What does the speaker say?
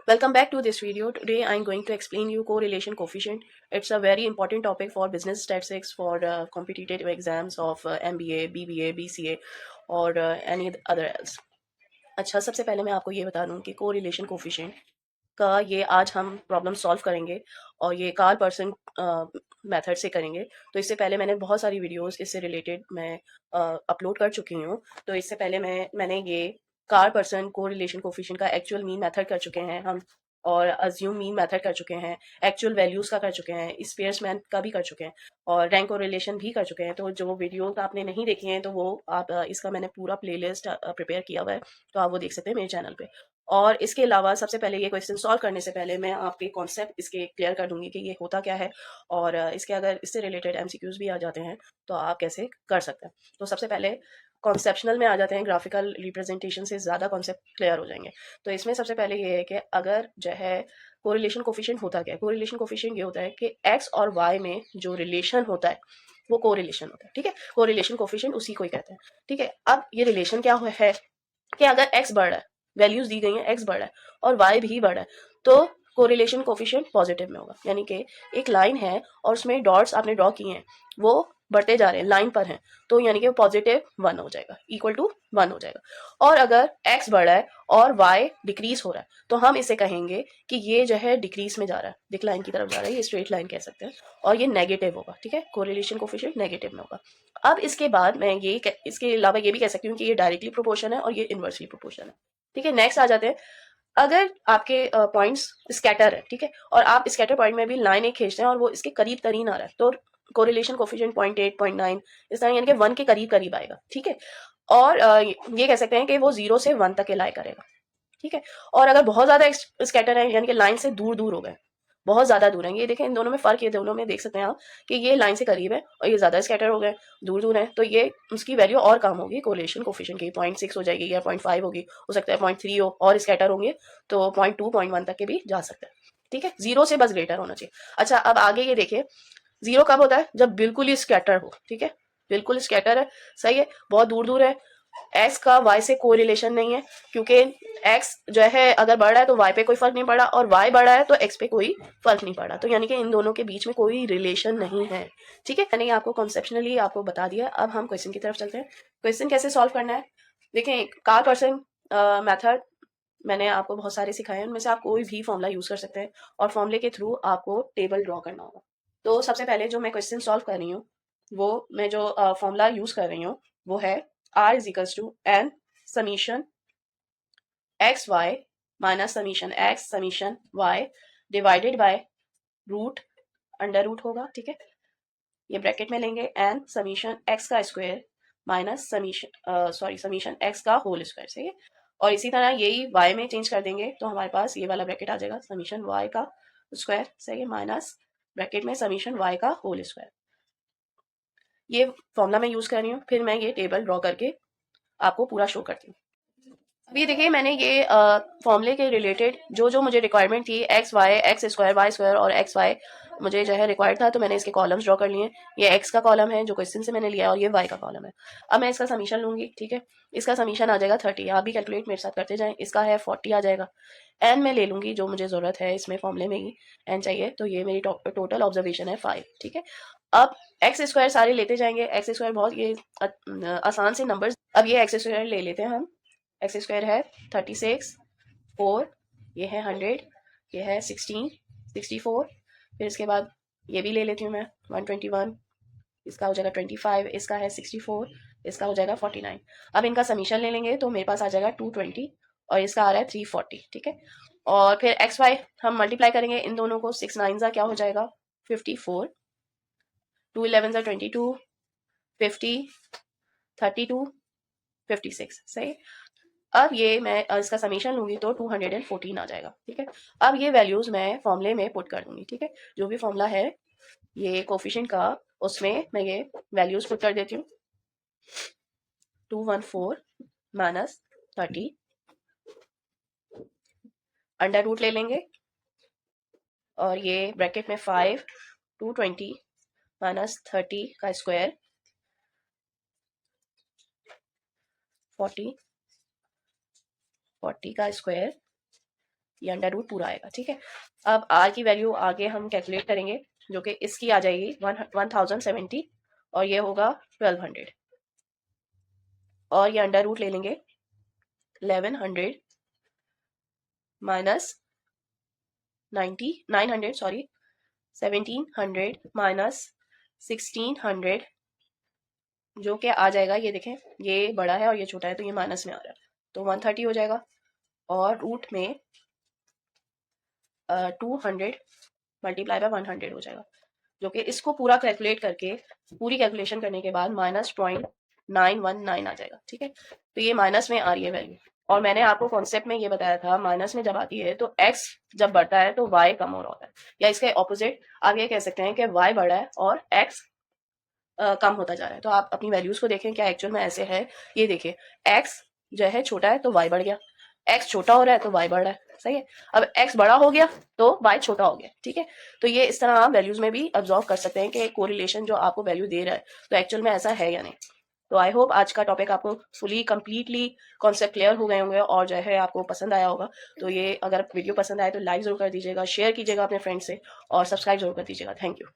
Welcome back to this video. Today I'm going to explain you correlation coefficient. It's a very important topic for business statistics for competitive exams of MBA, BBA, BCA और any other else. अच्छा, सबसे पहले मैं आपको ये बता दूं कि कोरिलेशन कोफिशिएंट का ये आज हम प्रॉब्लम सॉल्व करेंगे और ये कार्ल पर्सन मेथड से करेंगे। तो इससे पहले मैंने बहुत सारी वीडियोस इससे रिलेटेड मैं अपलोड कर चुकी हूँ। तो इससे पहले मैंने ये कार्ल पर्सन कोरिलेशन कोफिशिएंट का एक्चुअल मीन मेथड कर चुके हैं हम, और अज्यूम मीन मेथड कर चुके हैं, एक्चुअल वैल्यूज का कर चुके हैं, स्पेयर्समैन का भी कर चुके हैं और रैंक कोरिलेशन भी कर चुके हैं। तो जो वीडियोस आपने नहीं देखी हैं तो वो आप इसका मैंने पूरा प्लेलिस्ट प्रिपेयर किया हुआ है, तो आप वो देख सकते हैं मेरे चैनल पे। और इसके अलावा सबसे पहले ये क्वेश्चन सॉल्व करने से पहले मैं आपके कॉन्सेप्ट इसके क्लियर कर दूंगी कि ये होता क्या है, और इसके अगर इससे रिलेटेड एमसीक्यूज भी आ जाते हैं तो आप कैसे कर सकते हैं। तो सबसे पहले कॉन्सेप्शनल में आ जाते हैं, ग्राफिकल रिप्रेजेंटेशन से ज़्यादा कॉन्सेप्ट क्लियर हो जाएंगे। तो इसमें सबसे पहले ये है कि अगर जो है कोरिलेशन कोफिशिएंट होता क्या है। कोरिलेशन कोफिशिएंट ये होता है कि एक्स और वाई में जो रिलेशन होता है वो कोरिलेशन होता है। ठीक है, कोरिलेशन कोफिशिएंट उसी को ही कहते हैं। ठीक है, अब ये रिलेशन क्या है कि अगर एक्स बढ़ रहा है, वैल्यूज दी गई हैं, एक्स बढ़ रहा है और वाई भी बढ़ रहा है, तो कोरिलेशन कोफिशिएंट पॉजिटिव में होगा। यानी कि एक लाइन है और उसमें डॉट्स आपने ड्रॉ किए हैं, वो बढ़ते जा रहे हैं, लाइन पर हैं, तो यानी कि पॉजिटिव 1 हो जाएगा, इक्वल टू 1 हो जाएगा। और अगर एक्स बढ़ रहा है और वाई डिक्रीज हो रहा है तो हम इसे कहेंगे कि ये जो है डिक्रीज में जा रहा है, डिक्लाइन की तरफ जा रहा है, ये स्ट्रेट लाइन कह सकते हैं, और ये नेगेटिव होगा। ठीक है, कोरिलेशन कोफिशिएंट नेगेटिव में होगा। अब इसके बाद मैं इसके अलावा ये भी कह सकती हूँ कि ये डायरेक्टली प्रोपोर्शन है और ये इनवर्सली प्रोपोर्शन है। ठीक है, नेक्स्ट आ जाते हैं। अगर आपके पॉइंट्स स्कैटर है, ठीक है, और आप स्कैटर पॉइंट में भी लाइन एक खींचते हैं और वो इसके करीब तरीन आ रहा है, तो कोरिलेशन कोफिशिएंट 0.8 0.9 इस तरह, यानी कि 1 के करीब करीब आएगा। ठीक है, और ये कह सकते हैं कि वो 0 से 1 तक के लाई करेगा। ठीक है, और अगर बहुत ज्यादा स्कैटर है, यानी कि लाइन से दूर दूर हो गए, बहुत ज्यादा दूर है, ये देखें इन दोनों में फर्क, ये दोनों में देख सकते हैं आप कि ये लाइन से करीब है और ये ज्यादा स्कैटर हो गए, दूर दूर है, तो ये उसकी वैल्यू और कम होगी कोरिलेशन कोफिशिएंट की, 0.6 हो जाएगी या 0.5 होगी, हो सकता है 0.3 हो, और स्कैटर होंगे तो 0.2 0.1 तक के भी जा सकते हैं। ठीक है, 0 से बस ग्रेटर होना चाहिए। अच्छा, अब आगे ये देखिए, 0 कब होता है, जब बिल्कुल ही स्कैटर हो। ठीक है, बिल्कुल स्कैटर है, सही है, बहुत दूर दूर है, एक्स का वाई से कोई रिलेशन नहीं है, क्योंकि एक्स जो है अगर बढ़ रहा है तो वाई पे कोई फर्क नहीं पड़ा, और वाई बढ़ रहा है तो एक्स पे कोई फर्क नहीं पड़ा, तो यानी कि इन दोनों के बीच में कोई रिलेशन नहीं है। ठीक है, मैंने आपको कॉन्सेप्शनली आपको बता दिया। अब हम क्वेश्चन की तरफ चलते हैं। क्वेश्चन कैसे सॉल्व करना है, देखें, कार्ल पर्सन मेथड मैंने आपको बहुत सारे सिखाए हैं, उनमें से आप कोई भी फॉर्मूला यूज कर सकते हैं और फॉर्मूले के थ्रू आपको टेबल ड्रॉ करना होगा। तो सबसे पहले जो मैं क्वेश्चन सॉल्व कर रही हूँ, वो मैं जो फॉर्मूला यूज कर रही हूँ वो है R is equals to n summation x y minus summation x summation y divided by root, under root होगा। ठीक है, ये ब्रैकेट में लेंगे, एन समीशन एक्स का square minus summation summation x का होल स्क्वायर से, और इसी तरह यही वाई में चेंज कर देंगे तो हमारे पास ये वाला ब्रैकेट आ जाएगा, समीशन वाई का स्क्वायर सही माइनस ब्रैकेट में समीशन वाई का होल स्क्वायर। ये फॉर्मूला मैं यूज कर रही हूँ, फिर मैं ये टेबल ड्रॉ करके आपको पूरा शो करती हूँ। अब ये देखिए, मैंने ये फॉर्मूले के रिलेटेड जो जो मुझे रिक्वायरमेंट थी, एक्स स्क्वायर वाई स्क्वायर और एक्स वाई मुझे जो है रिक्वायर्ड था, तो मैंने इसके कॉलम्स ड्रॉ कर लिए। ये एक्स का कॉलम है जो क्वेश्चन से मैंने लिया, और ये वाई का कॉलम है। अब मैं इसका समीशन लूंगी। ठीक है, इसका समीशन आ जाएगा 30, आप भी कैलकुलेट मेरे साथ करते जाएं, इसका है 40 आ जाएगा। एन में ले लूंगी जो मुझे जरूरत है, इसमें फॉर्मूले में ही एन चाहिए, तो ये मेरी टोटल ऑब्जर्वेशन है 5। ठीक है, अब एक्स स्क्वायर सारे लेते जाएंगे, एक्स स्क्वायर बहुत ये आसान से नंबर्स। अब ये एक्स स्क्वायर ले लेते हैं हम, एक्स स्क्वायर है 36, 4, ये है 100, ये है 16, 64, फिर इसके बाद ये भी ले लेती हूँ मैं 121, इसका हो जाएगा 25, इसका है 64, इसका हो जाएगा 49। अब इनका समीशन ले लेंगे तो मेरे पास आ जाएगा 220 और इसका आ रहा है 340। ठीक है, और फिर एक्स वाई हम मल्टीप्लाई करेंगे इन दोनों को, 6 9 क्या हो जाएगा 54, 2 11 22, 50, 32, 56 सही। अब ये मैं इसका समीशन लूंगी तो 214 आ जाएगा। ठीक है, अब ये वैल्यूज मैं फॉर्मूले में पुट कर दूंगी। ठीक है, जो भी फॉर्मूला है ये कोफिशिएंट का, उसमें मैं ये वैल्यूज पुट कर देती हूँ। 214 माइनस 30, अंडर रूट ले लेंगे, और ये ब्रैकेट में 5, 220 माइनस 30 का स्क्वायर 40, 40 का स्क्वायर, ये अंडर रूट पूरा आएगा, ठीक है। अब आर की वैल्यू आगे हम कैलकुलेट करेंगे, जो कि इसकी आ जाएगी 1070 और ये होगा 1200, और ये अंडर रूट ले लेंगे 1100 माइनस 900 सॉरी 1700 माइनस 1600, जो कि आ जाएगा, ये देखें ये बड़ा है और ये छोटा है तो ये माइनस में आ रहा है, तो 130 हो जाएगा। और रूट में 200 मल्टीप्लाई बाय 100 हो जाएगा, जो कि इसको पूरा कैलकुलेट करके, पूरी कैलकुलेशन करने के बाद -0.919 आ जाएगा, ठीक है। तो ये माइनस में आ रही है वैल्यू, और मैंने आपको कॉन्सेप्ट में ये बताया था माइनस में जब आती है तो x जब बढ़ता है तो y कम हो रहा होता है, या इसके ऑपोजिट आप ये कह सकते हैं कि y बढ़ा है और x कम होता जा रहा है। तो आप अपनी वैल्यूज को देखें क्या एक्चुअल में ऐसे है। ये देखिए x जो है छोटा है तो y बढ़ गया, x छोटा हो रहा है तो y बढ़ रहा है, सही है। अब x बड़ा हो गया तो y छोटा हो गया, ठीक है। तो ये इस तरह आप वैल्यूज में भी ऑब्जर्व कर सकते हैं कि कोरिलेशन जो आपको वैल्यू दे रहा है तो एक्चुअल में ऐसा है या नहीं। तो आई होप आज का टॉपिक आपको फुली कंप्लीटली कॉन्सेप्ट क्लियर हो गए होंगे और जो है आपको पसंद आया होगा। तो ये अगर वीडियो पसंद आए तो लाइक जरूर कर दीजिएगा, शेयर कीजिएगा अपने फ्रेंड से और सब्सक्राइब जरूर कर दीजिएगा। Thank you.